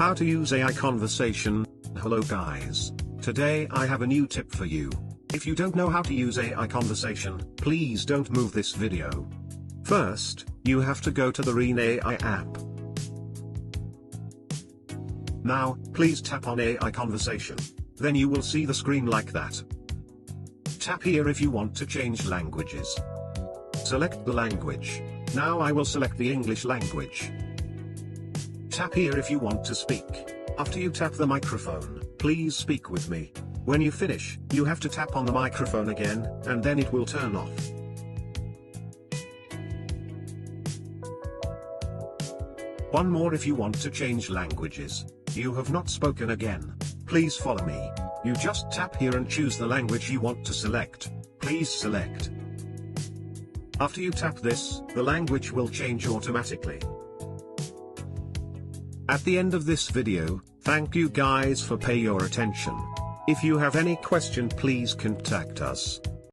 How to use AI conversation. Hello guys. Today I have a new tip for you. If you don't know how to use AI conversation, please don't move this video. First, you have to go to the Reen AI app. Now, please tap on AI conversation. Then you will see the screen like that. Tap here if you want to change languages. Select the language. Now I will select the English language. Tap here if you want to speak. After you tap the microphone, please speak with me. When you finish, you have to tap on the microphone again, and then it will turn off. One more if you want to change languages. You have not spoken again. Please follow me. You just tap here and choose the language you want to select. Please select. After you tap this, the language will change automatically. At the end of this video, thank you guys for pay your attention. If you have any question, please contact us.